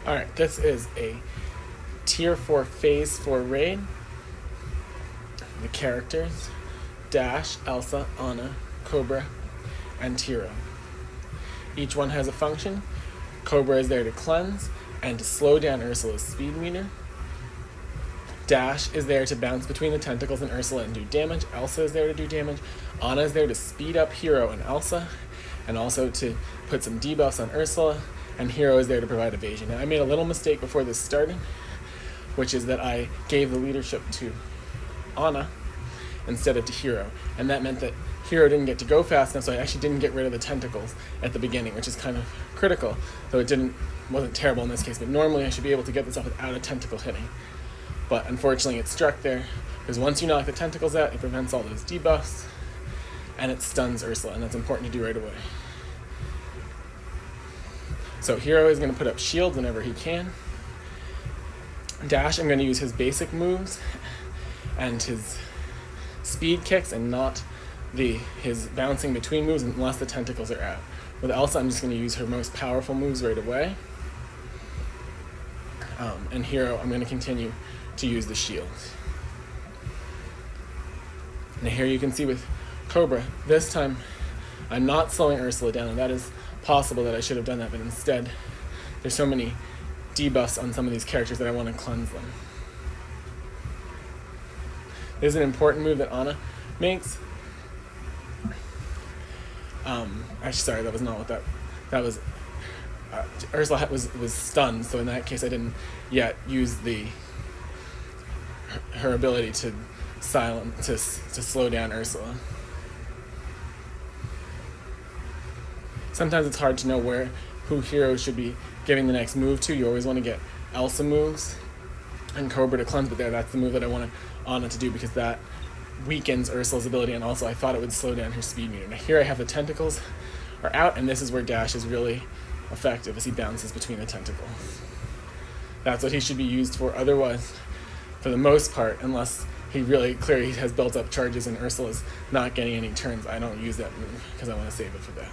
Alright, this is a Tier 4 Phase 4 raid. The characters: Dash, Elsa, Anna, Cobra, and Hero. Each one has a function. Cobra is there to cleanse and to slow down Ursula's speed meter. Dash is there to bounce between the tentacles and Ursula and do damage. Elsa is there to do damage. Anna is there to speed up Hero and Elsa, and also to put some debuffs on Ursula. And Hero is there to provide evasion. Now, I made a little mistake before this started, which is that I gave the leadership to Anna instead of to Hero, and that meant that Hero didn't get to go fast enough, so I actually didn't get rid of the tentacles at the beginning, which is kind of critical, though it wasn't terrible in this case, but normally I should be able to get this off without a tentacle hitting. But unfortunately it struck there, because once you knock the tentacles out, it prevents all those debuffs, and it stuns Ursula, and that's important to do right away. So Hero is going to put up shields whenever he can. Dash, I'm going to use his basic moves and his speed kicks and not his bouncing between moves unless the tentacles are out. With Elsa, I'm just going to use her most powerful moves right away. And Hero, I'm going to continue to use the shields. Now here you can see with Cobra, this time I'm not slowing Ursula down, and that is possible that I should have done that, but instead there's so many debuffs on some of these characters that I want to cleanse them. There's an important move that Anna makes. Actually, sorry, that was not what that was. Ursula was stunned, so in that case I didn't yet use her ability to slow down Ursula. Sometimes it's hard to know who Hero should be giving the next move to. You always want to get Elsa moves and Cobra to cleanse, but that's the move that I wanted Anna to do because that weakens Ursula's ability, and also I thought it would slow down her speed meter. Now here I have the tentacles are out, and this is where Dash is really effective as he bounces between the tentacles. That's what he should be used for. Otherwise, for the most part, unless he really clearly has built up charges and Ursula's not getting any turns, I don't use that move because I want to save it for that.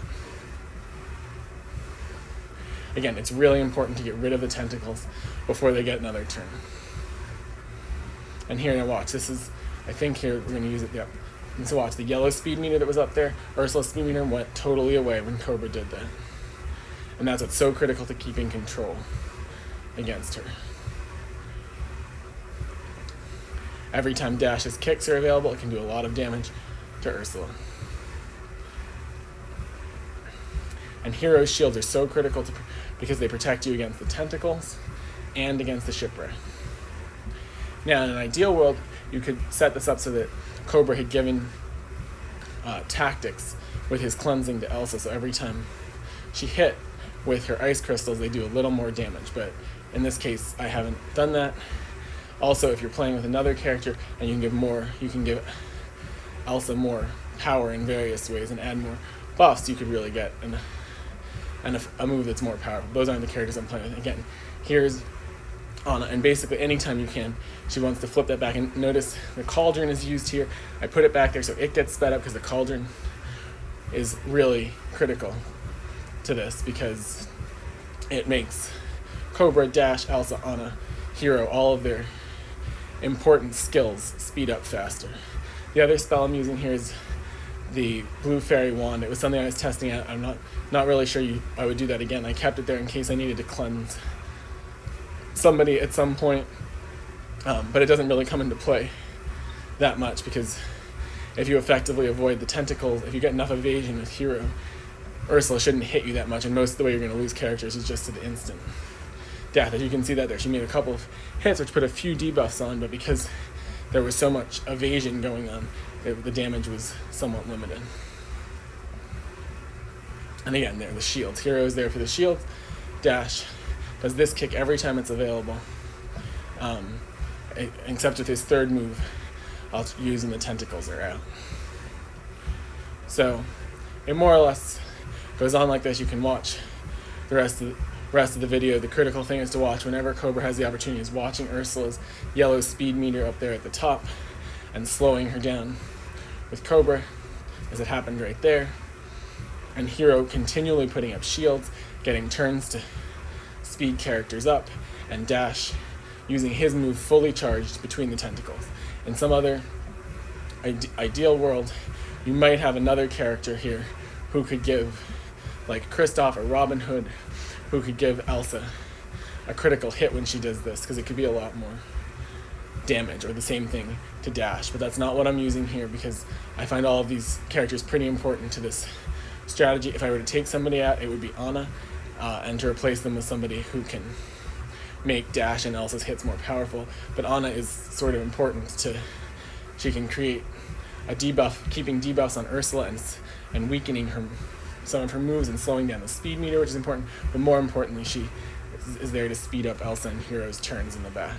Again, it's really important to get rid of the tentacles before they get another turn. And here, now watch, I think here we're going to use it, yep. And so watch, the yellow speed meter that was up there, Ursula's speed meter went totally away when Cobra did that. And that's what's so critical to keeping control against her. Every time Dash's kicks are available, it can do a lot of damage to Ursula. And Hero's shields are so critical because they protect you against the tentacles and against the shipwreck. Now, in an ideal world, you could set this up so that Cobra had given tactics with his cleansing to Elsa, so every time she hit with her ice crystals, they do a little more damage, but in this case, I haven't done that. Also, if you're playing with another character and you can give Elsa more power in various ways and add more buffs, you could really get a move that's more powerful. Those aren't the characters I'm playing with. Again, here's Anna, and basically anytime you can, she wants to flip that back. And notice the cauldron is used here. I put it back there so it gets sped up because the cauldron is really critical to this because it makes Cobra, Dash, Elsa, Anna, Hero, all of their important skills speed up faster. The other spell I'm using here is the blue fairy wand. It was something I was testing out. I'm not really sure I would do that again. I kept it there in case I needed to cleanse somebody at some point, but it doesn't really come into play that much because if you effectively avoid the tentacles, if you get enough evasion with Hero, Ursula shouldn't hit you that much, and most of the way you're going to lose characters is just to the instant death. As you can see that there, she made a couple of hits which put a few debuffs on, but because there was so much evasion going on, the damage was somewhat limited. And again, there, the shields. Hero is there for the shields. Dash does this kick every time it's available, except with his third move, I'll use when the tentacles are out. So it more or less goes on like this. You can watch the rest of the video. The critical thing is to watch whenever Cobra has the opportunity is watching Ursula's yellow speed meter up there at the top and slowing her down with Cobra, as it happened right there, and Hero continually putting up shields, getting turns to speed characters up, and dash using his move fully charged between the tentacles. In some other ideal world, you might have another character here who could give, like Kristoff or Robin Hood, who could give Elsa a critical hit when she does this, because it could be a lot more damage, or the same thing to dash. But that's not what I'm using here, because I find all of these characters pretty important to this strategy. If I were to take somebody out, it would be Anna, and to replace them with somebody who can make dash and Elsa's hits more powerful. But Anna is sort of important to, she can create a debuff, keeping debuffs on Ursula and weakening some of her moves and slowing down the speed meter, which is important. But more importantly, she is there to speed up Elsa and Hero's turns in the back.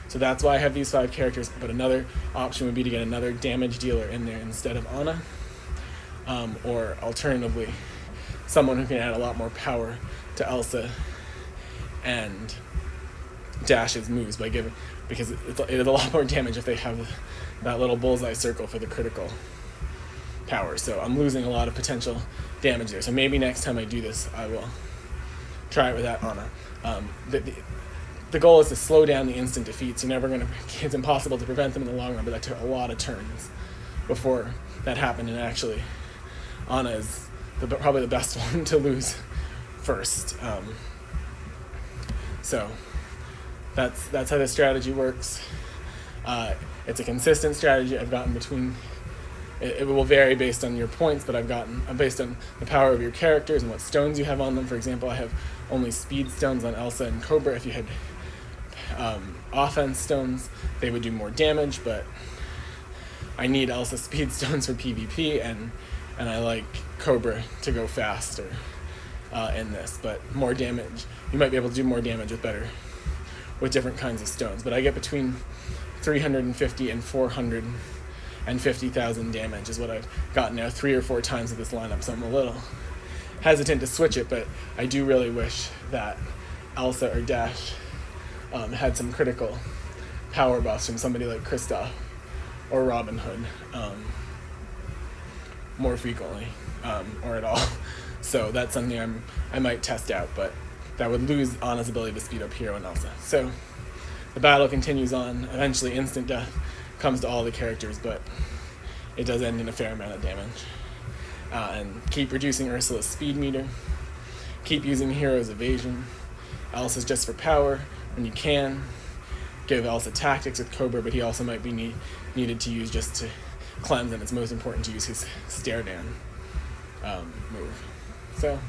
So that's why I have these 5 characters, but another option would be to get another damage dealer in there instead of Anna, or alternatively, someone who can add a lot more power to Elsa and Dash's moves because it is a lot more damage if they have that little bullseye circle for the critical power. So I'm losing a lot of potential damage there. So maybe next time I do this, I will try it with that Anna. The goal is to slow down the instant defeats. It's impossible to prevent them in the long run, but that took a lot of turns before that happened. And actually, Anna is probably the best one to lose first. So that's how this strategy works. It's a consistent strategy. I've gotten between. It will vary based on your points, but based on the power of your characters and what stones you have on them. For example, I have only speed stones on Elsa and Cobra. If you had offense stones, they would do more damage, but I need Elsa speed stones for PvP, and I like Cobra to go faster in this, but more damage. You might be able to do more damage with different kinds of stones, but I get between 350 and 450,000 damage is what I've gotten now 3 or 4 times with this lineup, so I'm a little hesitant to switch it, but I do really wish that Elsa or Dash had some critical power buffs from somebody like Kristoff or Robin Hood more frequently, or at all. So that's something I might test out, but that would lose Anna's ability to speed up Hero and Elsa. So the battle continues on. Eventually instant death comes to all the characters, but it does end in a fair amount of damage. And keep reducing Ursula's speed meter. Keep using Hero's evasion. Elsa's just for power when you can. Give Elsa tactics with Cobra, but he also might be needed to use just to cleanse, and it's most important to use his stare down move. So